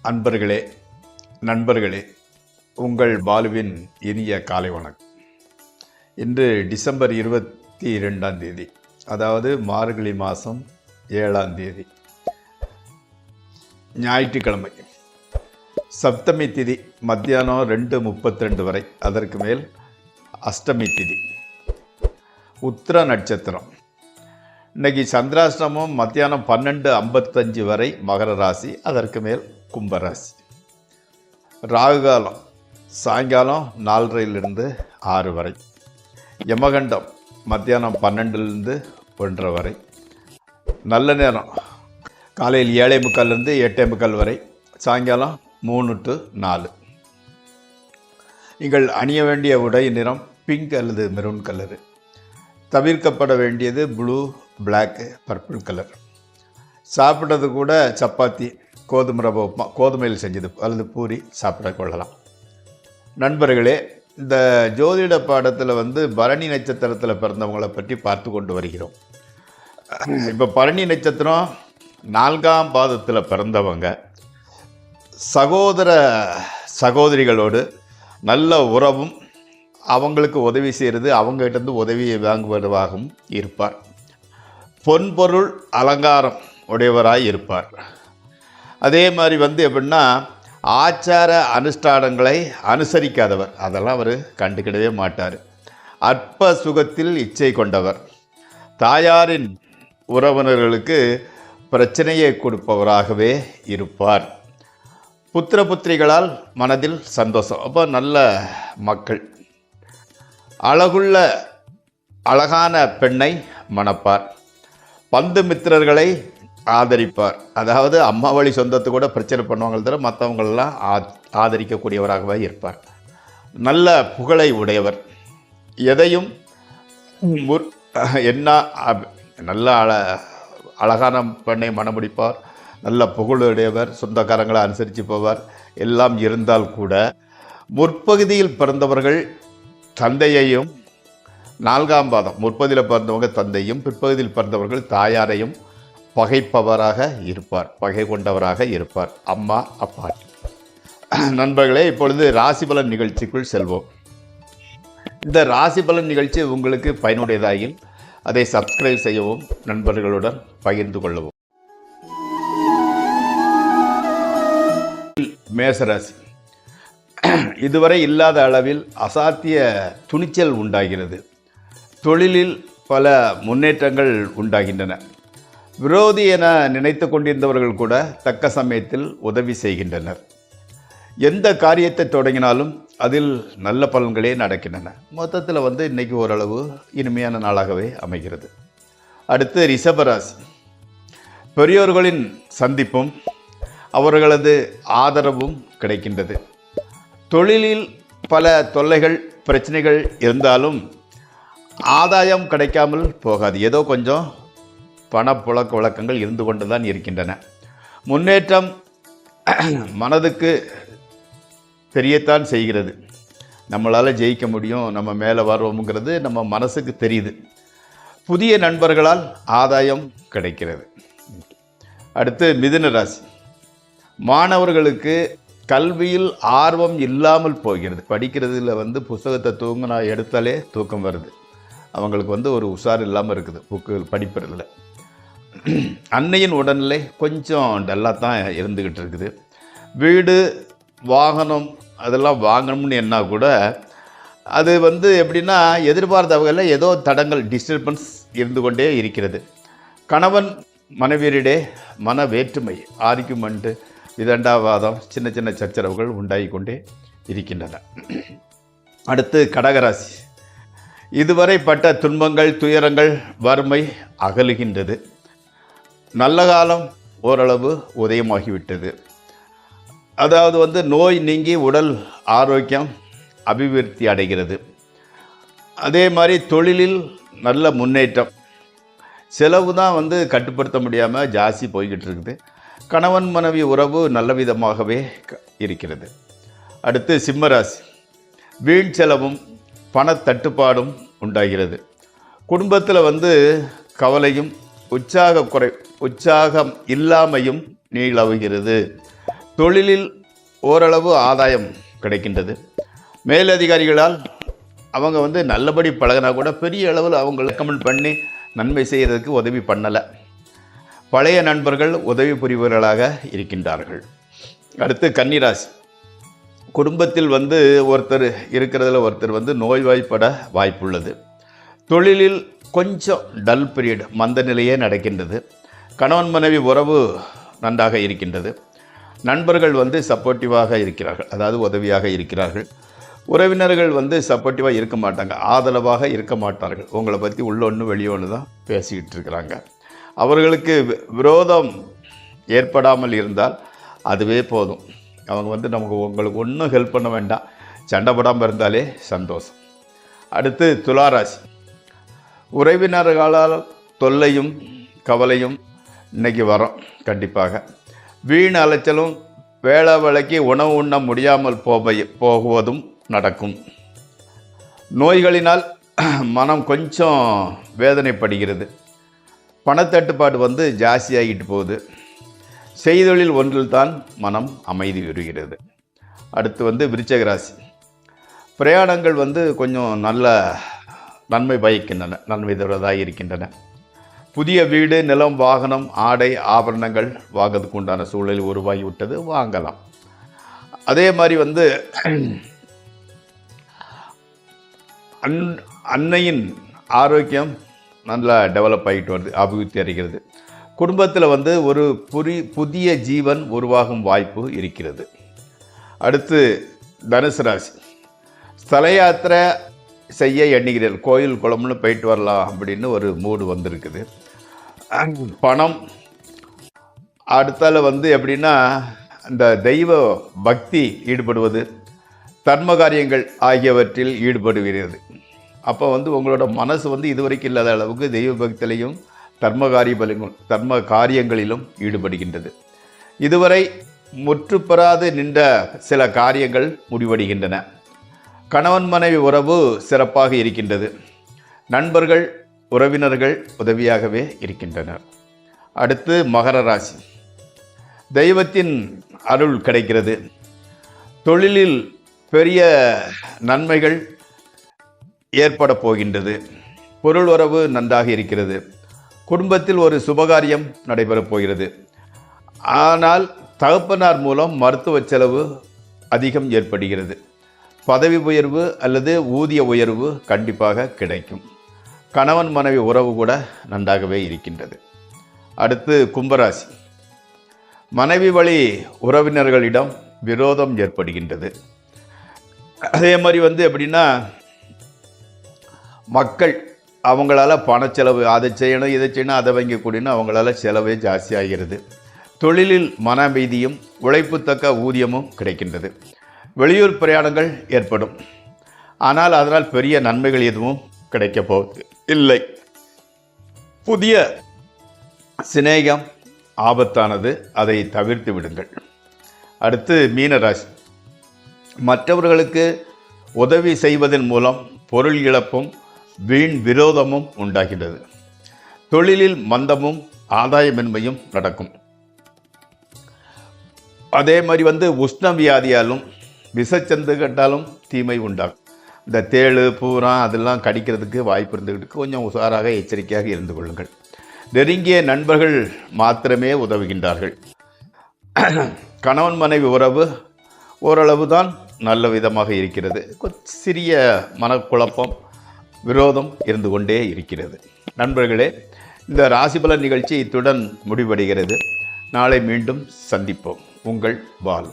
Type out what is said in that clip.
அன்பர்களே, நண்பர்களே, உங்கள் பாலுவின் இனிய காலை வணக்கம். இன்று டிசம்பர் 22ஆம் தேதி, அதாவது மார்கழி மாதம் 7ஆம் தேதி, ஞாயிற்றுக்கிழமை. சப்தமி திதி மத்தியானம் 2:32 வரை, அதற்கு மேல் அஷ்டமி திதி. உத்திர நட்சத்திரம். இன்னைக்கு சந்திராஷ்டமம் மத்தியானம் 12:55 வரை மகர ராசி, அதற்கு மேல் கும்பராசி. ராகுகாலம் சாயங்காலம் 4:30 6 வரை. யமகண்டம் மத்தியானம் 12 1 வரை. நல்ல நேரம் காலையில் 7:45 8:45 வரை, சாயங்காலம் 3 4. நீங்கள் அணிய வேண்டிய உடை நிறம் பிங்க் அல்லது மெரூன் கலரு. தவிர்க்கப்பட வேண்டியது ப்ளூ, பிளாக்கு, பர்பிள் கலர். சாப்பிட்றது கூட சப்பாத்தி, கோதுமை ரவை உப்புமா, கோதுமையில் செஞ்சது அல்லது பூரி சாப்பிட கொள்ளலாம். நண்பர்களே, இந்த ஜோதிட பாடத்தில் பரணி நட்சத்திரத்தில் பிறந்தவங்களை பற்றி பார்த்து கொண்டு வருகிறோம். இப்போ பரணி நட்சத்திரம் 4ஆம் பாதத்தில் பிறந்தவங்க சகோதர சகோதரிகளோடு நல்ல உறவும், அவங்களுக்கு உதவி செய்கிறது, அவங்ககிட்டருந்து உதவியை வாங்குவதாகவும் இருப்பார். பொன்பொருள் அலங்காரம் உடையவராய் இருப்பார். அதே மாதிரி எப்படின்னா, ஆச்சார அனுஷ்டானங்களை அனுசரிக்காதவர், அதெல்லாம் அவர் கண்டுக்கிடவே மாட்டார். அற்ப சுகத்தில் இச்சை கொண்டவர். தாயாரின் உறவினர்களுக்கு பிரச்சனையை கொடுப்பவராகவே இருப்பார். புத்திர புத்திரிகளால் மனதில் சந்தோஷம். அப்போ நல்ல மக்கள். அழகுள்ள அழகான பெண்ணை மணப்பார். பந்து மித்திரர்களை ஆதரிப்பார். அதாவது அம்மா வழி சொந்தத்தை கூட பிரச்சனை பண்ணுவாங்க தவிர மற்றவங்களெல்லாம் ஆதரிக்கக்கூடியவராகவே இருப்பார். நல்ல புகழை உடையவர். எதையும் என்ன நல்ல அழகான பெண்ணை மணமுடிப்பார். நல்ல புகழுடையவர். சொந்தக்காரங்களை அனுசரித்து போவார். எல்லாம் இருந்தால் கூட முற்பகுதியில் பிறந்தவர்கள் தந்தையையும், 4ஆம் பாதம் முற்பகுதியில் பிறந்தவங்க தந்தையும், பிற்பகுதியில் பிறந்தவர்கள் தாயாரையும் பகைப்பவராக இருப்பார், பகை கொண்டவராக இருப்பார். அம்மா அப்பா. நண்பர்களே, இப்பொழுது ராசிபலன் நிகழ்ச்சிக்குள் செல்வோம். இந்த ராசிபலன் நிகழ்ச்சி உங்களுக்கு பயனுடையதாகில் அதை சப்ஸ்கிரைப் செய்யவும், நண்பர்களுடன் பகிர்ந்து கொள்ளவும். மேசராசி. இதுவரை இல்லாத அளவில் அசாத்திய துணிச்சல் உண்டாகிறது. தொழிலில் பல முன்னேற்றங்கள் உண்டாகின்றன. விரோதி என நினைத்து கொண்டிருந்தவர்கள் கூட தக்க சமயத்தில் உதவி செய்கின்றனர். எந்த காரியத்தை தொடங்கினாலும் அதில் நல்ல பலன்களே நடக்கின்றன. மொத்தத்தில் இன்றைக்கி ஓரளவு இனிமையான நாளாகவே அமைகிறது. அடுத்து ரிஷபராசி. பெரியோர்களின் சந்திப்பும் அவர்களது ஆதரவும் கிடைக்கின்றது. தொழிலில் பல தொல்லைகள் பிரச்சனைகள் இருந்தாலும் ஆதாயம் கிடைக்காமல் போகாது. ஏதோ கொஞ்சம் பணப்புழக்க வழக்கங்கள் இருந்து கொண்டு தான் இருக்கின்றன. முன்னேற்றம் மனதுக்கு தெரியத்தான் செய்கிறது. நம்மளால் ஜெயிக்க முடியும், நம்ம மேலே வருவோங்கிறது நம்ம மனசுக்கு தெரியுது. புதிய நண்பர்களால் ஆதாயம் கிடைக்கிறது. அடுத்து மிதுன ராசி. மாணவர்களுக்கு கல்வியில் ஆர்வம் இல்லாமல் போகிறது. படிக்கிறதுல புத்தகத்தை தூங்கினா எடுத்தாலே தூக்கம் வருது. அவங்களுக்கு ஒரு உஷார் இல்லாமல் இருக்குது புக்கு படிப்பதில். அன்னையின் உடல்நிலை கொஞ்சம் டல்லாக தான் இருந்துக்கிட்டு இருக்குது. வீடு வாகனம் அதெல்லாம் வாங்கணும்னு என்ன கூட அது எப்படின்னா, எதிர்பார்த்த வகையில் ஏதோ தடங்கள், டிஸ்டர்பன்ஸ் இருந்து கொண்டே இருக்கிறது. கணவன் மனைவியரிடையே மன வேற்றுமை, ஆர்கியூமெண்ட்டு, விதண்டாவாதம், சின்ன சின்ன சச்சரவுகள் உண்டாகி கொண்டே இருக்கின்றன. அடுத்து கடகராசி. இதுவரை பட்ட துன்பங்கள், துயரங்கள், வறுமை அகலுகின்றது. நல்ல காலம் ஓரளவு உதயமாகிவிட்டது. அதாவது நோய் நீங்கி உடல் ஆரோக்கியம் அபிவிருத்தி அடைகிறது. அதே மாதிரி தொழிலில் நல்ல முன்னேற்றம். செலவு தான் கட்டுப்படுத்த முடியாமல் ஜாஸ்தி போய்கிட்டு இருக்குது. கணவன் மனைவி உறவு நல்ல விதமாகவே இருக்கிறது. அடுத்து சிம்மராசி. வீண் செலவும் பணத்தட்டுப்பாடும் உண்டாகிறது. குடும்பத்தில் கவலையும் உற்சாகம் இல்லாமையும் நீளவுகிறது. தொழிலில் ஓரளவு ஆதாயம் கிடைக்கின்றது. மேலதிகாரிகளால் அவங்க நல்லபடி பழகினா கூட பெரிய அளவில் அவங்க ரெக்கமெண்ட் பண்ணி நன்மை செய்கிறதுக்கு உதவி பண்ணலை. பழைய நண்பர்கள் உதவி புரிபவர்களாக இருக்கின்றார்கள். அடுத்து கன்னிராசி. குடும்பத்தில் ஒருத்தர் இருக்கிறதுல ஒருத்தர் நோய்வாய்ப்பட வாய்ப்புள்ளது. தொழிலில் கொஞ்சம் டல் பீரியட், மந்த நிலையே நடக்கின்றது. கணவன் மனைவி உறவு நன்றாக இருக்கின்றது. நண்பர்கள் சப்போர்ட்டிவாக இருக்கிறார்கள், அதாவது உதவியாக இருக்கிறார்கள். உறவினர்கள் சப்போர்ட்டிவாக இருக்க மாட்டாங்க, ஆதரவாக இருக்க மாட்டார்கள். உங்களை பற்றி உள்ள ஒன்று வெளியே ஒன்று தான் பேசிக்கிட்டு இருக்கிறாங்க. அவர்களுக்கு விரோதம் ஏற்படாமல் இருந்தால் அதுவே போதும். அவங்க நமக்கு உங்களுக்கு ஒன்றும் ஹெல்ப் பண்ண வேண்டாம், சண்டை போடாமல் இருந்தாலே சந்தோஷம். அடுத்து துளாராசி. உறவினர்களால் தொல்லையும் கவலையும் இன்றைக்கி வரும். கண்டிப்பாக வீண் அலைச்சலும் வேளா வேளைக்கு உணவு உண்ண முடியாமல் போகுவதும் நடக்கும். நோய்களினால் மனம் கொஞ்சம் வேதனைப்படுகிறது. பணத்தட்டுப்பாடு ஜாஸ்தியாகிட்டு போகுது. செய்தொழில் ஒன்றில் தான் மனம் அமைதி வருகிறது. அடுத்து விருச்சிக ராசி. பிரயாணங்கள் கொஞ்சம் நல்ல நன்மை பயக்கின்றன, நன்மை தருவதாக இருக்கின்றன. புதிய வீடு, நிலம், வாகனம், ஆடை, ஆபரணங்கள் வாங்கிறதுக்கு உண்டான சூழல் உருவாகிவிட்டது, வாங்கலாம். அதே மாதிரி அன்னையின் ஆரோக்கியம் நல்லா டெவலப் ஆகிட்டு வருது, அபிவிருத்தி அடைகிறது. குடும்பத்தில் ஒரு புதிய ஜீவன் உருவாகும் வாய்ப்பு இருக்கிறது. அடுத்து தனுசு ராசி. ஸ்தல யாத்திரை செய்ய எண்ணுகிறீர்கள், கோயில் குளம்னு போயிட்டு வரலாம் அப்படின்னு ஒரு மூடு வந்திருக்குது. பணம் அடுத்தால எப்படின்னா இந்த தெய்வ பக்தி ஈடுபடுவது, தர்ம காரியங்கள் ஆகியவற்றில் ஈடுபடுகிறது. அப்போ உங்களோட மனசு இதுவரைக்கும் இல்லாத அளவுக்கு தெய்வ பக்தியிலையும் தர்ம காரியங்களிலும் ஈடுபடுகின்றது. இதுவரை முற்றுப்பெறாது நின்ற சில காரியங்கள் முடிவடைகின்றன. கணவன் மனைவி உறவு சிறப்பாக இருக்கின்றது. நண்பர்கள் உறவினர்கள் உதவியாகவே இருக்கின்றனர். அடுத்து மகர ராசி. தெய்வத்தின் அருள் கிடைக்கிறது. தொழிலில் பெரிய நன்மைகள் ஏற்பட போகின்றது. பொருள் உறவு நன்றாக இருக்கிறது. குடும்பத்தில் ஒரு சுபகாரியம் நடைபெறப் போகிறது. ஆனால் தகப்பனார் மூலம் மருத்துவ செலவு அதிகம் ஏற்படுகிறது. பதவி உயர்வு அல்லது ஊதிய உயர்வு கண்டிப்பாக கிடைக்கும். கணவன் மனைவி உறவு கூட நன்றாகவே இருக்கின்றது. அடுத்து கும்பராசி. மனைவி வழி உறவினர்களிடம் விரோதம் ஏற்படுகின்றது. அதே மாதிரி எப்படின்னா மக்கள் அவங்களால பணச்செலவு, அதை செய்யணும் இதை செய்யணும் அதை வாங்கக்கூடியன்னு அவங்களால செலவே ஜாஸ்தியாகிறது. தொழிலில் மன அமைதியும் உழைப்புத்தக்க ஊதியமும் கிடைக்கின்றது. வெளியூர் பிரயாணங்கள் ஏற்படும். ஆனால் அதனால் பெரிய நன்மைகள் எதுவும் கிடைக்கப் போவது இல்லை. புதிய சிநேகம் ஆபத்தானது, அதை தவிர்த்து விடுங்கள். அடுத்து மீனராசி. மற்றவர்களுக்கு உதவி செய்வதன் மூலம் பொருள் இழப்பும் வீண் விரோதமும் உண்டாகிறது. தொழிலில் மந்தமும் ஆதாயமின்மையும் நடக்கும். அதே மாதிரி உஷ்ண வியாதியாலும் விஷச்சந்து கட்டாலும் தீமை உண்டாகும். இந்த தேள் பூரா அதெல்லாம் கடிக்கிறதுக்கு வாய்ப்பு இருந்துக்கிட்டு கொஞ்சம் உஷாராக எச்சரிக்கையாக இருந்து கொள்ளுங்கள். நெருங்கிய நண்பர்கள் மாத்திரமே உதவுகின்றார்கள். கணவன் மனைவி உறவு ஓரளவு தான் நல்ல விதமாக இருக்கிறது. சிறிய மனக்குழப்பம் விரோதம் இருந்து கொண்டே இருக்கிறது. நண்பர்களே, இந்த ராசிபலன் நிகழ்ச்சி இத்துடன் முடிவடைகிறது. நாளை மீண்டும் சந்திப்போம். உங்கள் பால்.